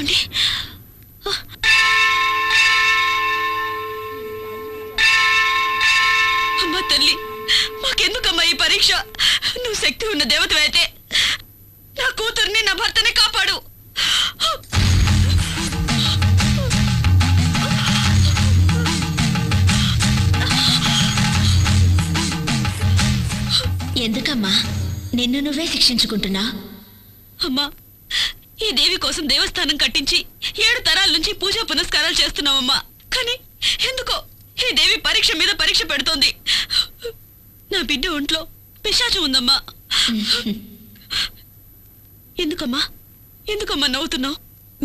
ఏమండి? అమ్మా తల్లి, మాకెందుకమ్మా ఈ పరీక్ష? నువ్వు శక్తి ఉన్న దేవతవైతే నా కూతుర్ని నా భర్తని కాపాడు. ఎందుకమ్మా నిన్ను నువ్వే శిక్షించుకుంటున్నా? అమ్మా, ఈ దేవి కోసం దేవస్థానం కట్టించి 7 తరాల నుంచి పూజా పునస్కారాలు చేస్తున్నావమ్మా. కానీ ఎందుకో ఈ దేవి పరీక్ష మీద పరీక్ష పెడుతోంది. నా బిడ్డ ఒంట్లో పిశాచం ఉందమ్మా. ఎందుకమ్మా ఎందుకమ్మా నవ్వుతున్నావు?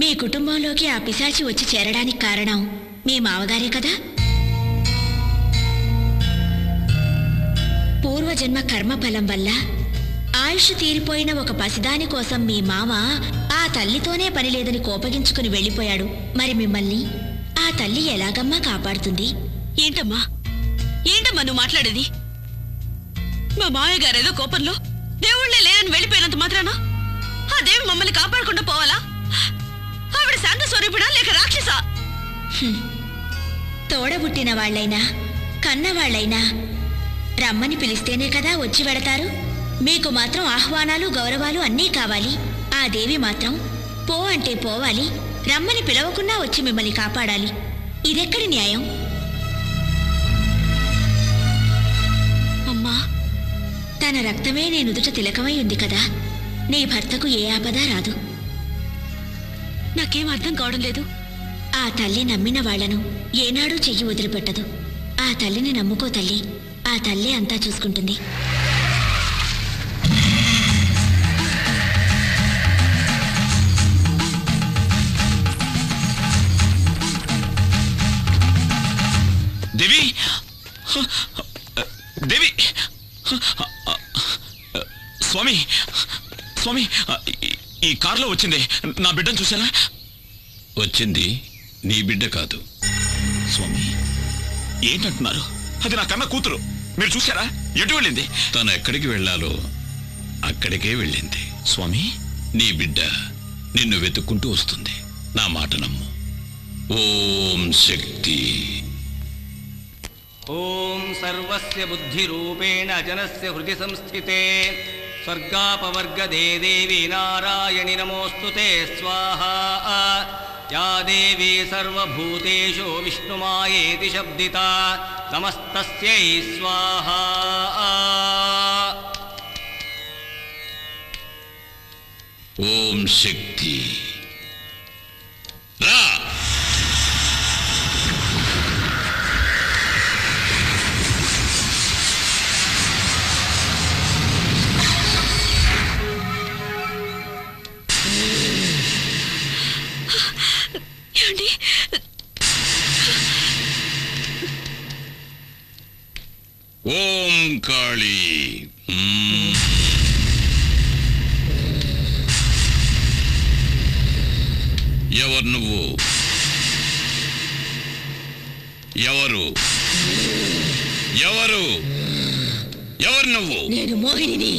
మీ కుటుంబంలోకి ఆ పిశాచి వచ్చి చేరడానికి కారణం మీ మామగారే కదా? పూర్వజన్మ కర్మఫలం వల్ల ఆయుష్ తీరిపోయిన ఒక పసిదాని కోసం మీ మామ ఆ తల్లితోనే పని లేదని కోపగించుకుని వెళ్ళిపోయాడు. మరి మిమ్మల్ని ఆ తల్లి ఎలాగమ్మా కాపాడుతుంది? ఏంటమ్మా నువ్వు మాట్లాడేది? మా మామయ్య గారేదో కోపంలో దేవుళ్లే లేరని వెళ్ళిపోయినంత మాత్రాన ఆ దేవి మమ్మల్ని కాపాడకుండా పోవాలా? ఆవిడ శాంత స్వరూపిడా లేక రాక్షసా? తోడబుట్టిన వాళ్లైనా కన్నవాళ్లైనా రమ్మని పిలిస్తేనే కదా వచ్చి వెడతారు. మీకు మాత్రం ఆహ్వానాలు గౌరవాలు అన్నీ కావాలి. ఆ దేవి మాత్రం పో అంటే పోవాలి, రమ్మని పిలవకున్నా వచ్చి మిమ్మల్ని కాపాడాలి. ఇదెక్కడి న్యాయం? అమ్మా, తన రక్తమే నీ నుదుట తిలకమై ఉంది కదా, నీ భర్తకు ఏ ఆపద రాదు. నాకేం అర్థం కావడం లేదు. ఆ తల్లి నమ్మిన వాళ్లను ఏనాడూ చెయ్యి వదిలిపెట్టదు. ఆ తల్లిని నమ్ముకో తల్లి, ఆ తల్లి అంతా చూసుకుంటుంది. దేవి, దేవి, స్వామి, స్వామి, ఈ కారులో వచ్చింది నా బిడ్డను చూసారా? వచ్చింది నీ బిడ్డ కాదు. స్వామి, ఏంటంటున్నారు? అది నా కన్న కూతురు. మీరు చూసారా? ఎటు వెళ్ళింది? తను ఎక్కడికి వెళ్ళాలో అక్కడికే వెళ్ళింది. స్వామి, నీ బిడ్డ నిన్ను వెతుక్కుంటూ వస్తుంది. నా మాట నమ్ము. ఓం శక్తి. ఓం సర్వస్య బుద్ధిరూపేణ జనస్య హృది సంస్థితే స్వర్గాపవర్గదే దేవి నారాయణి నమోస్తుతే స్వాహా. యా దేవీ సర్వభూతేషు విష్ణుమాయేతి శబ్దితా నమస్తస్యై స్వాహా. ఓం శక్తి. రా. ఏమండి? ఓం కాళీ. ఎవరు నువ్వు? ఎవరు ఎవరు ఎవరు నువ్వు? నేను మోహిని.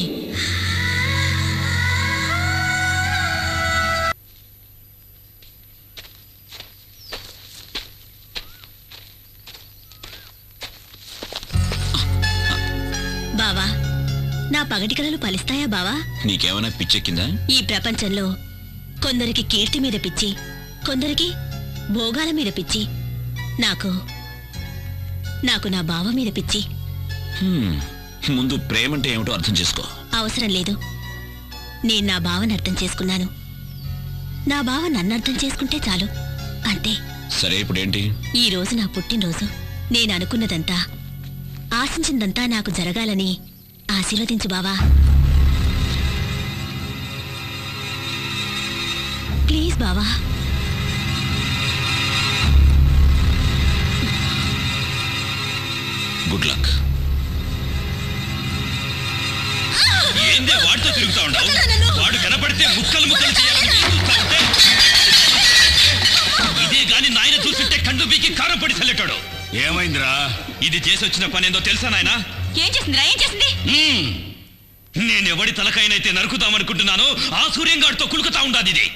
బావా, నా పగటి కలలు ఫలిస్తాయా బావా? నీకేమైనా పిచ్చెక్కిందా? ఈ ప్రపంచంలో కొందరికి కీర్తి మీద పిచ్చి, కొందరికి భోగాల మీద పిచ్చి. నాకు నా బావ మీద పిచ్చి. ముందు ప్రేమంటే ఏమిటో అర్థం చేసుకో. అవసరం లేదు. నేను నా బావని అర్థం చేసుకున్నాను. నా బావ నన్ను అర్థం చేసుకుంటే చాలు, అంతే. సరే, ఇప్పుడేంటి? ఈ రోజు నా పుట్టినరోజు. నేను అనుకున్నదంతా, ఆశించిందంతా నాకు జరగాలని ఆశీర్వదించు బావా. ప్లీజ్ బావా. Good luck. ఏందే వాడితో తిరుగుతా ఉండవు? వాడు కనపడితే ముక్కలు ముక్కలు చేయాలని చూస్తా ఉంటే, ఇదే గాని నాయన చూస్తుంటే కండు బీకి కారం పడి చల్లెటాడు. ఏమైందిరా? ఇది చేసి వచ్చిన పని ఏందో తెలుసా నాయన? ఏం చేసిందిరా? ఏం చేసింది? నేనెవడి తలకైనైతే నరుకుతామనుకుంటున్నానో ఆ సూర్యంగాడితో కులుకుతా ఉండాది ఇది.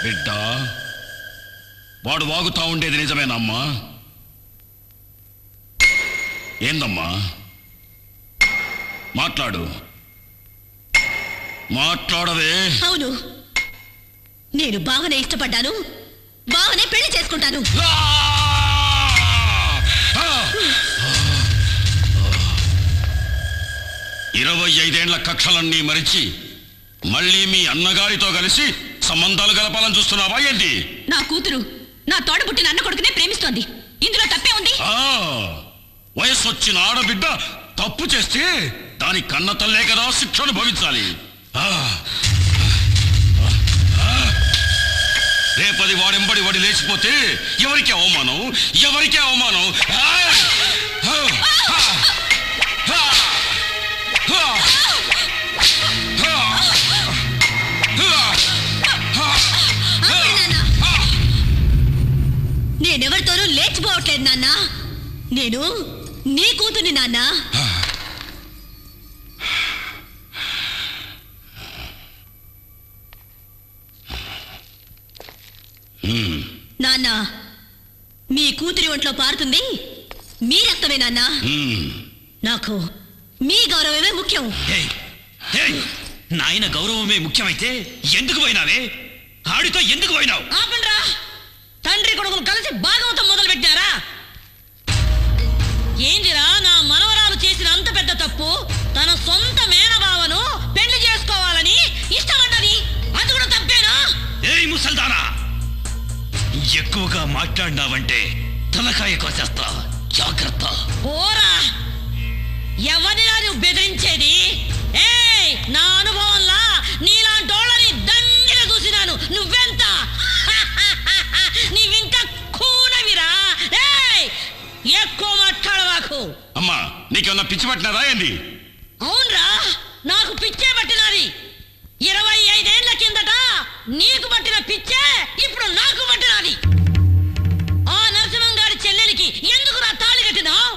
బిడ్డ, వాడు వాగుతా ఉండేది నిజమేనమ్మా? ఏందమ్మా? మాట్లాడు, మాట్లాడవే. అవును, నేను బావనే ఇష్టపడ్డాను, బావనే పెళ్లి చేసుకుంటాను. 25 కక్షలన్నీ మరిచి మళ్ళీ మీ అన్నగారితో కలిసి సంబంధాలు గలపాలని చూస్తున్నావా ఏంటి? నా కూతురు నా తోడ పుట్టిన అన్న కొడుకునే ప్రేమిస్తోంది, ఇందులో తప్పే ఉంది? వయసు వచ్చిన ఆడబిడ్డ తప్పు చేస్తే దాని కన్న తల్లే కదా శిక్ష అనుభవించాలి. రేపది వాడెంబడి వాడి లేచిపోతే ఎవరికి అవమానం, ఎవరికి అవమానం? నేనెవరితోనూ లేచిపోవట్లేదు నాన్న, నేను నీ కూతుర్ని నాన్న. నాన్న, మీ కూతురి ఒంట్లో పారుతుంది మీ రక్తమే నాన్న. నాకు మీ గౌరవమే ముఖ్యం. నాయన గౌరవమే ముఖ్యమైతే ఎందుకు పోయినావే? ఆడితో ఎందుకు పోయినావు? ఆపండ్రా, తండ్రి కొడుకులు కలిసి భాగవతం మొదలు పెట్టారా? ఏందిరా నా మనవరాలు చేసిన అంత పెద్ద తప్పు? తన సొంత మేనబావను పెళ్లి చేసుకోవాలని ఇష్టపడ్డది, అది కూడా తప్పేనా? ఏయ్ ముసల్దానా, ఎక్కువగా మాట్లాడినావంటే తలకాయ కోసేస్తా, జాగ్రత్త. ఓరా, ఎవరినా నువ్వు బెదిరించేది? ఏయ్, నా అనుభవంలా నీలాంటోళ్ళని దండిగా చూసినాను. నువ్వెంత నీవింకా కూనవిరా. ఏయ్, ఎక్కువ మాట్లాడవాకు. అమ్మా, నీకేమన్నా పిచ్చి పట్టినారా ఏంది? అవునరా, నాకు పిచ్చే పట్టినది. 25 ఏళ్ల కిందట నీకు పట్టిన పిచ్చే ఇప్పుడు నాకు పట్టినది. ఆ నరసింహం గారి చెల్లెలికి ఎందుకు నా తాళి కట్టినావు?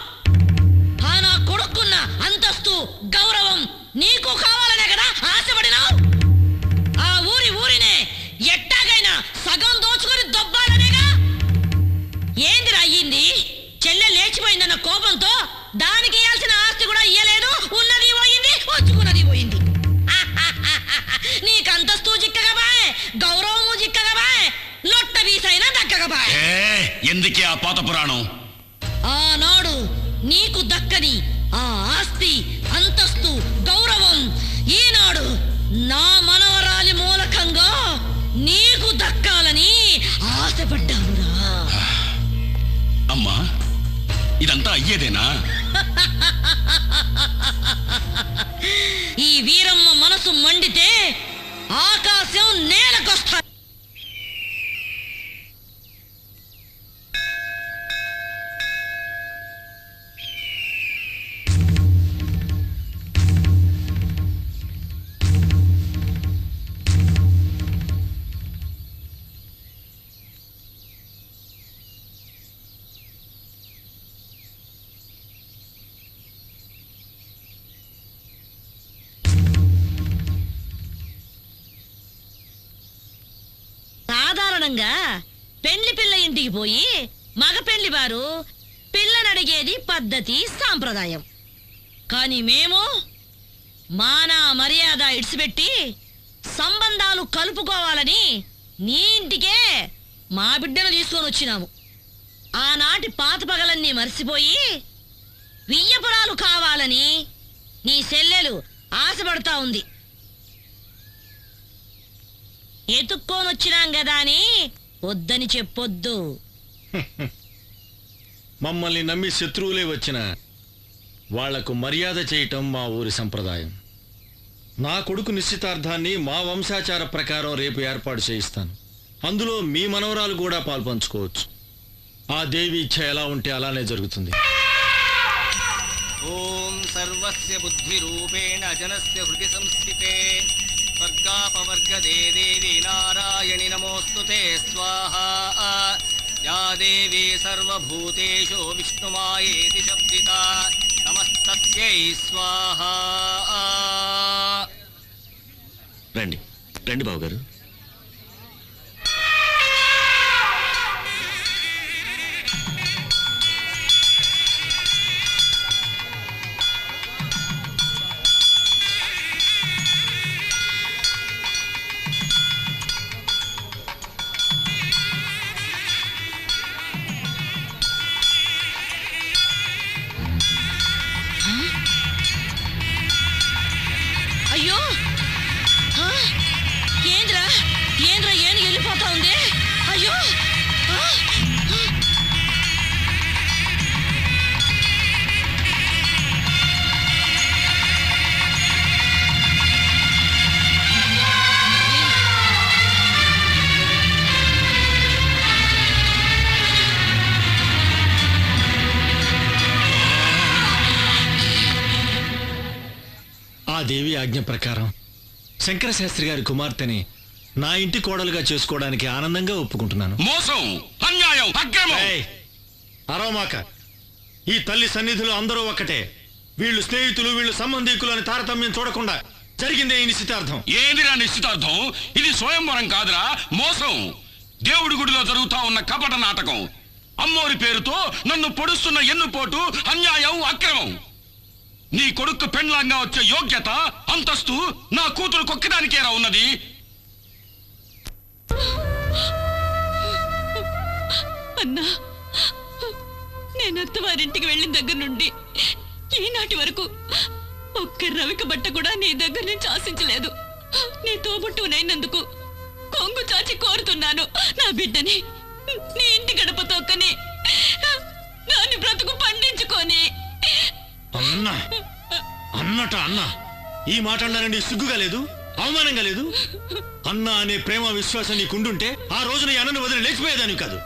ఆ నా కొడుకున్న అంతస్తు గౌరవం నీకు కావాలనే కదా ఆశపడినావు? ఆ ఊరినే ఎట్టాగైనా సగం దోచుకొని దొబ్బాలనేగా. ఏందిరా అయ్యింది? చెల్లె లేచిపోయిందన్న కోపంతో దానికి ఇయ్యాల్సిన ఆస్తి కూడా ఇయ్యలేదు. ఉన్నది పోయింది, వచ్చుకున్నది పోయింది. నీకు అంతస్తు చిక్కగా బాయ్, గౌరవము చిక్కగా బాయ్, లొట్ట వీసైనా దక్కగా బాయ్. ఎందుకే ఆ పాత పురాణం? ఆనాడు నీకు దక్కని ఆ ఆస్తి, అంతస్తు, గౌరవం ఈనాడు నా మనవరాలి మూలకంగా నీకు దక్కాలని ఆశపడ్డానురా. అమ్మా, ఇదంతా అయ్యేదేనా? ఈ వీరమ్మ మనసు మండితే ఆకాశం నేలకొస్తా. సాధారణంగా పెళ్లి పిల్ల ఇంటికి పోయి మగ పెళ్లి వారు పిల్లనడిగేది పద్ధతి, సాంప్రదాయం. కానీ మేము మాన మర్యాద ఇడిచిపెట్టి సంబంధాలు కలుపుకోవాలని నీ ఇంటికే మా బిడ్డను తీసుకొని వచ్చినాము. ఆనాటి పాత పగలన్నీ మర్చిపోయి వియ్యపురాలు కావాలని నీ చెల్లెలు ఆశపడతా ఉంది. ఎత్తుక్కోనొచ్చినాం కదా అని వద్దని చెప్పొద్దు. మమ్మల్ని నమ్మి శత్రువులే వచ్చిన వాళ్లకు మర్యాద చేయటం మా ఊరి సంప్రదాయం. నా కొడుకు నిశ్చితార్థాన్ని మా వంశాచార ప్రకారం రేపు ఏర్పాటు చేయిస్తాను. అందులో మీ మనవరాలు కూడా పాల్పంచుకోవచ్చు. ఆ దేవి ఇచ్ఛ ఎలా ఉంటే అలానే జరుగుతుంది. ఓం సర్వస్య బుద్ధి రూపేణ జనస్య హృది సంస్థితే స్వర్గాపవర్గదే దేవి నారాయణి నమోస్తుతే స్వాహా. యా దేవీ సర్వభూతేషు విష్ణుమాయేతి శబ్దితా నమస్తస్యై స్వాహా. రండి రండి బావగారు. దేవి ఆజ్ఞ ప్రకారం శంకరశాస్త్రి గారి కుమార్తెని నా ఇంటి కోడలుగా చేసుకోవడానికి ఆనందంగా ఒప్పుకుంటున్నాను. మోసం, అన్యాయం, అక్రమం. ఏయ్, అరవమాక. ఈ తల్లి సన్నిధిలో అందరూ ఒక్కటే. వీళ్ళు స్నేహితులు, వీళ్ళు సంబంధీకులు అని తారతమ్యం చూడకుండా జరిగిందే ఈ నిశ్చితార్థం. ఏందిరా నిశ్చితార్థం? ఇది స్వయంవరం కాదురా, మోసం. దేవుడి గుడిలో జరుగుతా ఉన్న కపట నాటకం. అమ్మోరి పేరుతో నన్ను పొడుస్తున్న ఎన్నుపోటు, అన్యాయం, అక్రమం. నీ కొడుకు పెండ్లాంగా వచ్చే యోగ్యత, అంతస్తు నా కూతురు కొక్కడానికేరా ఉన్నది. అన్నా, నేను అత్తవారింటికి వెళ్ళిన దగ్గర నుండి ఈనాటి వరకు ఒక్క రవిక బట్ట కూడా నీ దగ్గర నుంచి ఆశించలేదు. నీ తోబుట్టునైనందుకు కొంగు చాచి కోరుతున్నాను. నా బిడ్డని నీ ఇంటి గడప తొక్కని దాన్ని బ్రతుకు పండించుకొని. అన్నా, అన్నట అన్నా, ఈ మాట అన్నానండి సిగ్గుగా లేదు, అవమానంగా లేదు? అన్నా అనే ప్రేమ విశ్వాసం నీకుండుంటే ఆ రోజున ఈ అన్నను వదిలి లేచిపోయేదాన్ని కాదు.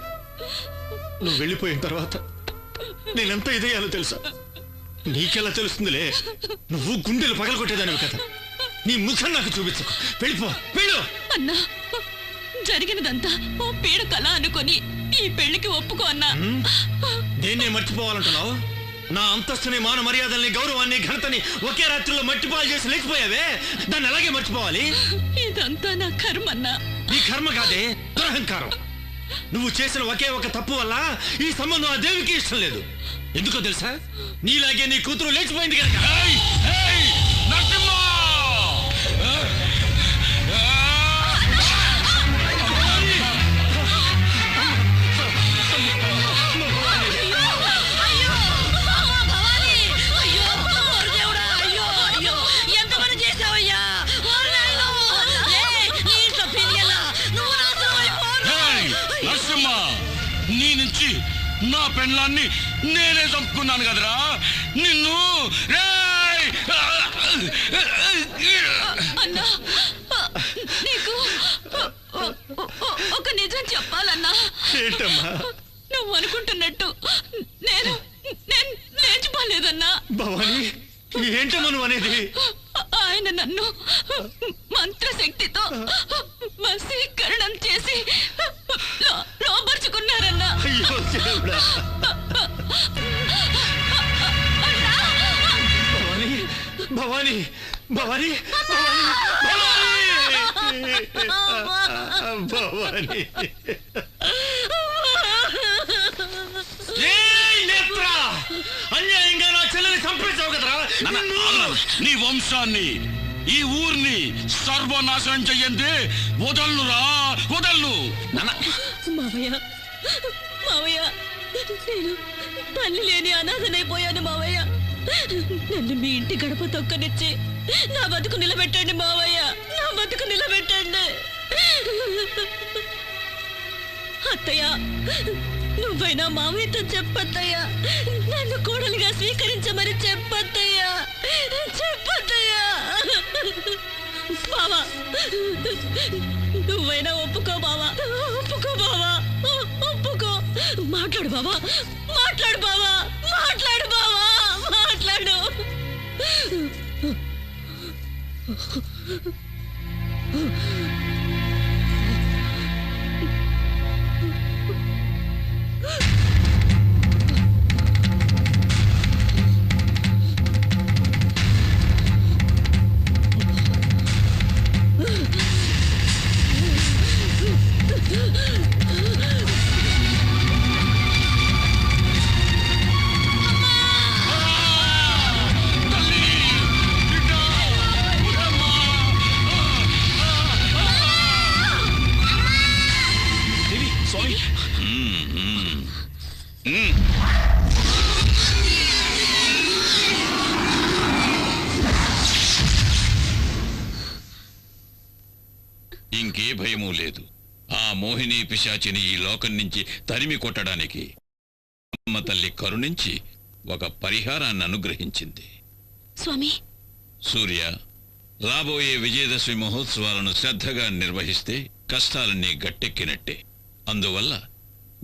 నువ్వు వెళ్ళిపోయిన తర్వాత నేనెంత ఇదయ్యాలో తెలుసా? నీకెలా తెలుస్తుందిలే, నువ్వు గుండెలు పగలగొట్టేదానివి కదా. నీ ముఖం నాకు చూపించకు, వెళ్ళిపో, వెళ్ళు. అన్నా, జరిగినదంతా ఓ పీడ కళ అనుకొని ఈ పెళ్లికి ఒప్పుకో అన్నా. దేన్నే మర్చిపోవాలంటున్నావు? నా అంతస్తుని, మాన మర్యాదల్ని, గౌరవాన్ని, ఘనతని ఒకే రాత్రిలో మట్టిపాలు చేసి లేచిపోయావే, దాన్ని అలాగే మర్చిపోవాలి. ఇదంతా నా కర్మన్నా. నీ కర్మ కాదే, దురహంకారం. నువ్వు చేసిన ఒకే ఒక తప్పు వల్ల ఈ సంబంధం ఆ దేవికి ఇష్టం లేదు. ఎందుకో తెలుసా? నీలాగే నీ కూతురు లేచిపోయింది కనుక. ఏయ్, ఏయ్, నరసింహ! ఏయ్, నరసింహ! నీ నుంచి నా పెళ్ళాన్ని నేనే చంపుకున్నాను కదరా నిన్ను. రేయ్! అన్నా, నీకు ఒక నిజం చెప్పాలన్నా. ఏంటమ్మా? నువ్వు అనుకుంటున్నట్టు నేను నేను లేచిపోలేదన్నా. భవాని, ఏంటమ్మా నువ్వు అనేది? ఆయన నన్ను మంత్రశక్తితో వశీకరణం చేసి లోపరుచుకున్నారన్నా. అయ్యో దేవుడా. భవాని, భవాని, భవాని, భవాని. ఏయ్ నేత్రా! అన్యాయంగా నా చెల్లెని చంపేశావు కదరా. నీ వంశాన్ని, ఈ ఊరిని సర్వనాశనం చెయ్యండి. వదల్లురా, వదల్లు. మావయ్య, మావయ్య, నేను తల్లి లేని అనాథనైపోయాను మావయ్య. నన్ను మీ ఇంటి గడప తొక్కనిచ్చి నా బతుకు నిలబెట్టండి మావయ్య, నా బతుకు నిలబెట్టండి. అత్తయ్య, నువ్వైనా మావయ్యతో చెప్పత్తయ్యా, నన్ను కోడలిగా స్వీకరించమని చెప్పత్తయ్యా, చెప్పత్తయ్యా. బావా, నువ్వైనా ఒప్పుకో బావా, ఒప్పుకో బావా, ఒప్పుకో. మాట్లాడు బావా, మాట్లాడు బావా, మాట్లాడు బావా, మాట్లాడు. ఇంకే భయమూ లేదు. ఆ మోహిని పిశాచిని ఈ లోకం నుంచి తరిమి కొట్టడానికి అమ్మ తల్లి కరుణించి ఒక పరిహారాన్ని అనుగ్రహించింది. స్వామి, సూర్య, రాబోయే విజయదశమి మహోత్సవాలను శ్రద్ధగా నిర్వహిస్తే కష్టాలన్నీ గట్టెక్కినట్టే. అందువల్ల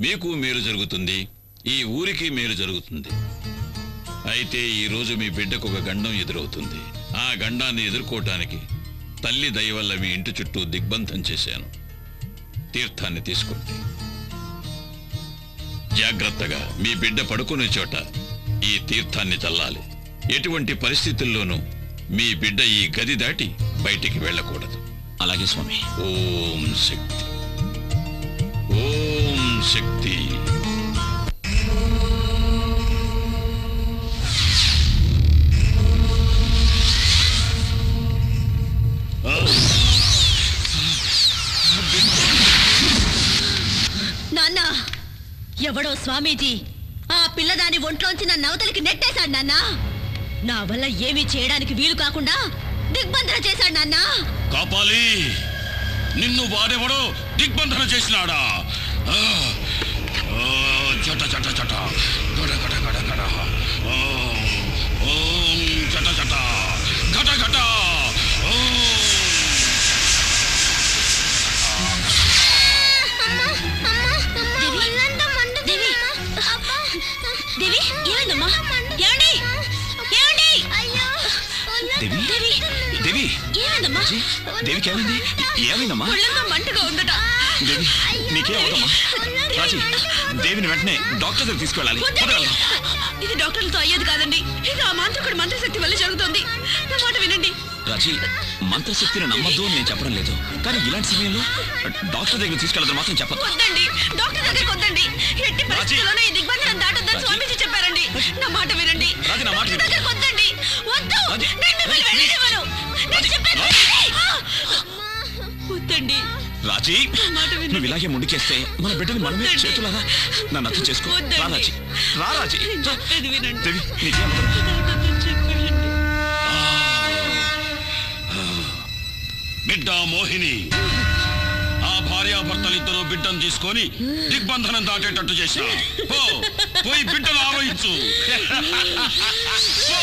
మీకు మేలు జరుగుతుంది, ఈ ఊరికి మేలు జరుగుతుంది. అయితే ఈరోజు మీ బిడ్డకు ఒక గండం ఎదురవుతుంది. ఆ గండాన్ని ఎదుర్కోవటానికి తల్లి దయ వల్ల మీ ఇంటి చుట్టూ దిగ్బంధం చేశాను. తీర్థాన్ని తీసుకోండి. జాగ్రత్తగా మీ బిడ్డ పడుకునే చోట ఈ తీర్థాన్ని చల్లాలి. ఎటువంటి పరిస్థితుల్లోనూ మీ బిడ్డ ఈ గది దాటి బయటికి వెళ్ళకూడదు. అలాగే స్వామి. ఓం శక్తి, ఓం శక్తి. నాన్న, ఎవడో స్వామీజీ ఆ పిల్లదాని ఒంట్లోంచి నన్ను అవతలికి నెట్టేశాడు నాన్న. నా వల్ల ఏమీ చేయడానికి వీలు కాకుండా దిగ్బంధన చేశాడు నాన్న. కాపాలి, నిన్ను వాడెవడో దిగ్బంధన చేసినాడా? ఆ, ఆ, చట చట చట గడ గడ గడ గడ. ఓం చట చట గట గట. దేవి, ఏమైందమ్మా? ఏమండి? ఏమండి? దేవి దేవి ఏమైందమ్మా? దేవికి ఏమైంది? ఏమైందమ్మా? ఒళ్ళంతా మంటగా ఉందట. దేవి నీకే అవుదమ్మా? రాజీ, దేవిని వెంటనే డాక్టర్ దగ్గర తీసుకెళ్ళాలి. వద్దండి. ఇది డాక్టర్లతో అయ్యేది కాదండి. ఇది ఆ మాంత్రికుడి మంత్రశక్తి వల్ల జరుగుతుంది. నా మాట వినండి. రాజీ, మంత్రశక్తిని నమ్మద్దు అని నేను చెప్పడం లేదు, కానీ ఇలాంటి సమయంలో డాక్టర్ దగ్గర తీసుకెళ్ళదు మాత్రం చెప్పదు. వద్దండి, డాక్టర్ దగ్గరికి వద్దండి. ఎట్టి పరిస్థితుల్లోనూ ఈ దిగ్బంధనం దాటొద్దని స్వామీజీ చెప్పారండి. నా మాట వినండి. రాజీ, నా మాట డాక్టర్ దగ్గరికి వద్దండి. వద్దు. రాజీ, నేను మిమ్మల్ని వెళ్ళనివ్వను. నేను చెప్పేది వినండి. వద్దండి. రాజీ, నా మాట వినండి. నువ్వు ఇలాగే ముందుకేస్తే మన బిడ్డని మనమే వద్దండి. చేతులారా నన్ను అర్థం చేసుకో. వద్దండి. రా రాజీ, రా రాజీ. నేను చెప్పేది వినండి. దేవి నీకేం చెప్పండి. బిడ్డ మోహిని, ఆ భార్యాభర్తలిద్దరూ బిడ్డను తీసుకొని దిగ్బంధనం దాటేటట్టు చేసిన. పోయి బిడ్డను ఆవహించు. పో.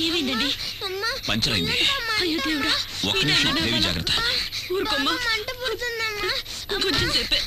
ఏమైందండి? పంచర్ అయింది. అయ్యో దేవుడా. ఒక్క నిమిషం దేవి, జాగ్రత్త. ఊరుకోమ్మా. కొంచెం సేపే.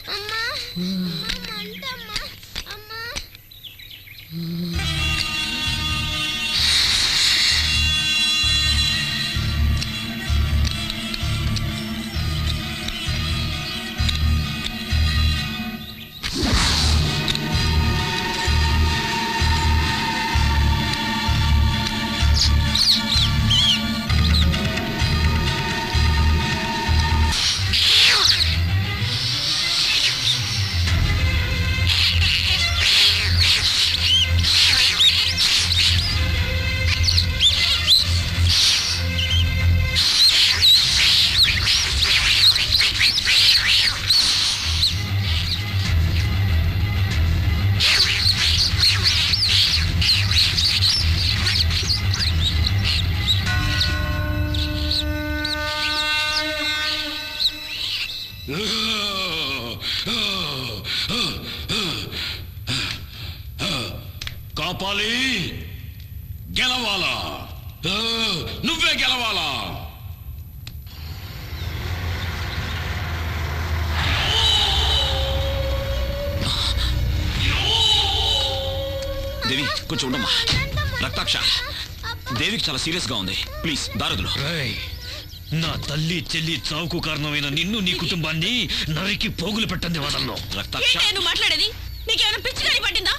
కాపాలి, గెలవాలా? నువ్వే గెలవాలా? దేవి కొంచెం ఉండమ్మా. రక్తాక్ష, దేవికి చాలా సీరియస్ గా ఉంది. ప్లీజ్ దారదులు. నా తల్లి చెల్లి చావుకు కారణమైన నిన్ను నీ కుటుంబాన్ని నరికి పోగులు పెట్టండి వదలను. రక్తాక్ష, నేను మాట్లాడేది నీకేమైనా పిచ్చి గాని పట్టిందా?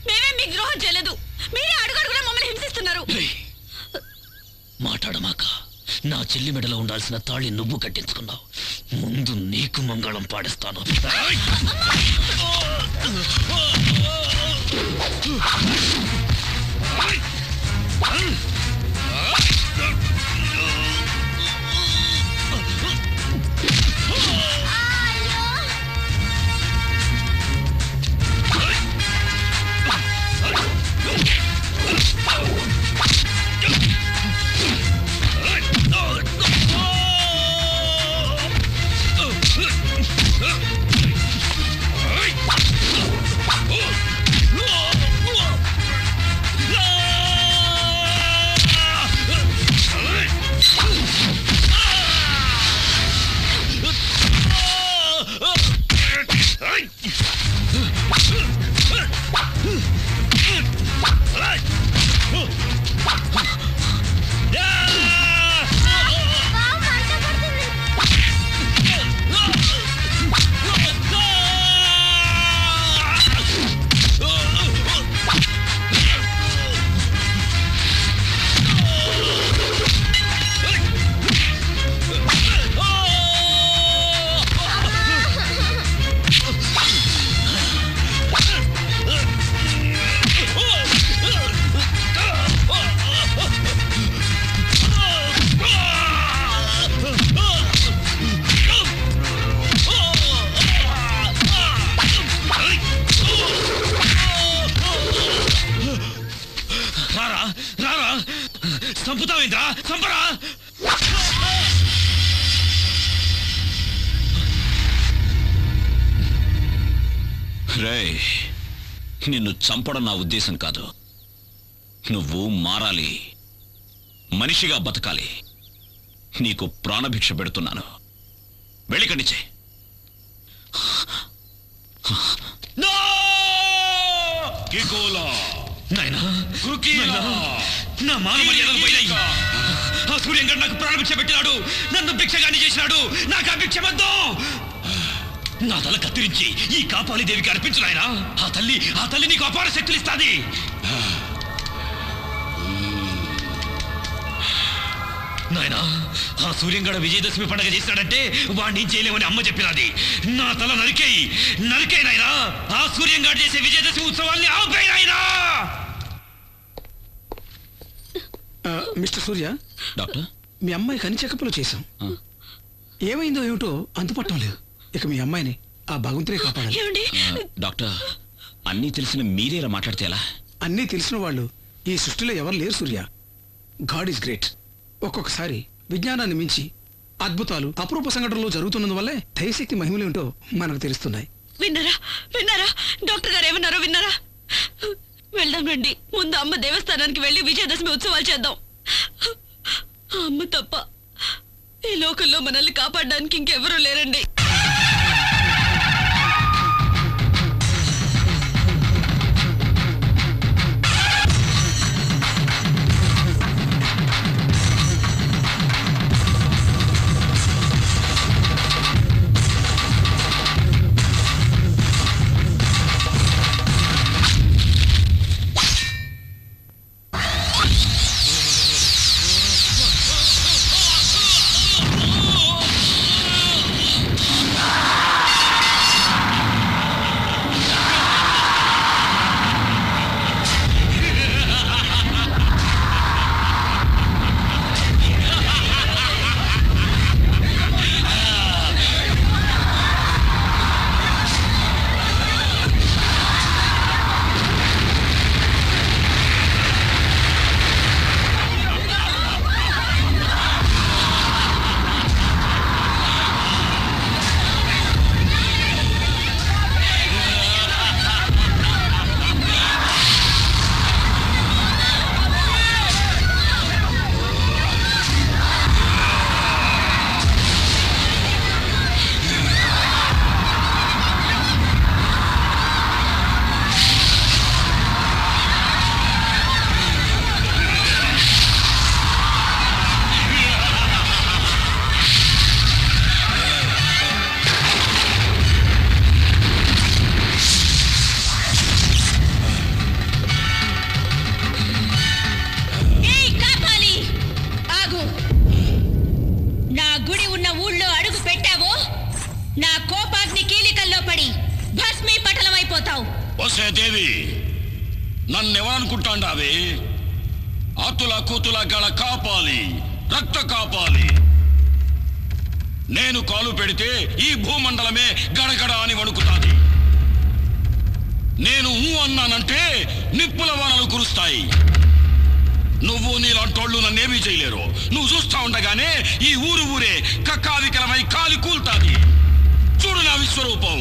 మేమేం మీకు ద్రోహం చేయలేదు. మీరే అడుగడుగునా మమ్మల్ని హింసిస్తున్నారు. మాట్లాడమాక. నా చెల్లి మెడలో ఉండాల్సిన తాళి నువ్వు కట్టించుకున్నావు. ముందు నీకు మంగళం పాడిస్తాను. చంపుతావేంద్రా? చంపరా! రేయ్, నిన్ను చంపడం నా ఉద్దేశం కాదు. నువ్వు మారాలి, మనిషిగా బతకాలి. నీకు ప్రాణభిక్ష పెడుతున్నాను. వెళ్ళికండిచే. నాయనా, నా మాన మర్యాదలు పోయినాయి. ఆ సూర్యంగాడు నాకు ప్రాణభిక్ష పెట్టినాడు, నన్ను భిక్షగాన్ని చేసినాడు. నాకు ఆ భిక్ష వద్దు. నా తల కత్తిరించి ఈ కాపాలి దేవికి అర్పించు నాయనా. ఆ తల్లి నీకు అపార శక్తులు ఇస్తాది. నాయనా, ఆ సూర్యంగడ విజయదశమి పండుగ చేసినాడంటే వాడిని చేయలేమని అమ్మ చెప్పినది. నా తల నరికేయి నాయనా. ఆ సూర్యంగాడు చేసే విజయదశమి ఉత్సవాల్ని ఆపేయి నాయనా. మిస్టర్ సూర్య, డాక్టర్, మీ అమ్మాయికి అన్ని చెకప్లు చేశాం. ఏమైందో ఏమిటో అంతుపట్టం లేదు. ఇక మీ అమ్మాయిని ఆ భగవంతుడే కాపాడాలి. ఏమండి? డాక్టర్, అన్నీ తెలిసిన మీరేలా మాట్లాడితే ఎలా? అన్నీ తెలిసిన వాళ్ళు ఈ సృష్టిలో ఎవరు లేరు సూర్య. God is great. ఒక్కొక్కసారి విజ్ఞానాన్ని మించి అద్భుతాలు, అపరూప సంఘటనలు జరుగుతున్నందువల్లే దైవశక్తి మహిమలేమిటో మనకు తెలుస్తున్నాయి. విన్నారా? డాక్టర్ గారు ఏమన్నారో విన్నారా? వెళ్దాం రండి. ముందు అమ్మ దేవస్థానానికి వెళ్ళి విజయదశమి ఉత్సవాలు చేద్దాం. ఆ అమ్మ తప్ప ఈ లోకంలో మనల్ని కాపాడడానికి ఇంకెవరూ లేరండి. దేవి, నన్నెవరనుకుంటాండావే? అతుల కూతుల గల కాపాలి, రక్త కాపాలి. నేను కాలు పెడితే ఈ భూమండలమే గడగడ అని వణుకుతాది. నేను అన్నానంటే నిప్పుల వానలు కురుస్తాయి. నువ్వు నీలాంటోళ్ళు నన్నేమీ చేయలేరు. నువ్వు చూస్తా ఉండగానే ఈ ఊరే కక్కావికలమై కాలి కూల్తాది. చూడు నా విశ్వరూపం.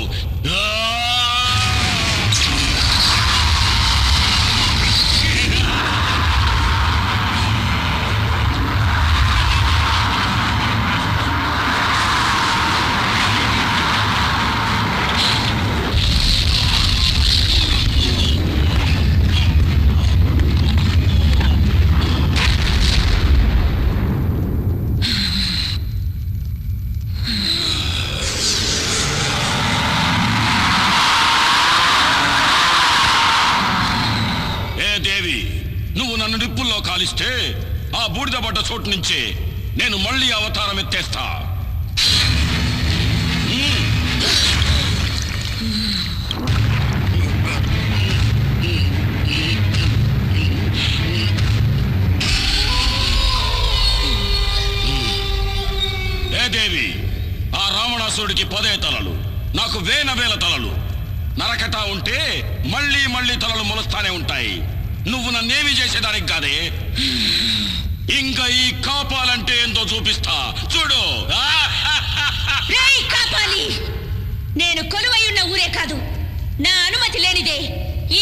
నన్ను నిప్పుల్లో కాలిస్తే ఆ బూడిద పడ్డ చోటు నుంచే నేను మళ్ళీ అవతారం ఎత్తేస్తా. ఏ దేవి, ఆ రావణాసురుడికి 10 తలలు, నాకు వేల తలలు. నరకటా ఉంటే మళ్ళీ తలలు మొలుస్తానే ఉంటాయి. నువ్వు నన్నేమి చేసేదానికి కాదే. ఇంకా ఈ కాపాలంటే ఏందో చూపిస్తా చూడు. రేయ్ కాపాలి, నేను కొలువై ఉన్న ఊరే కాదు, నా అనుమతి లేనిదే ఈ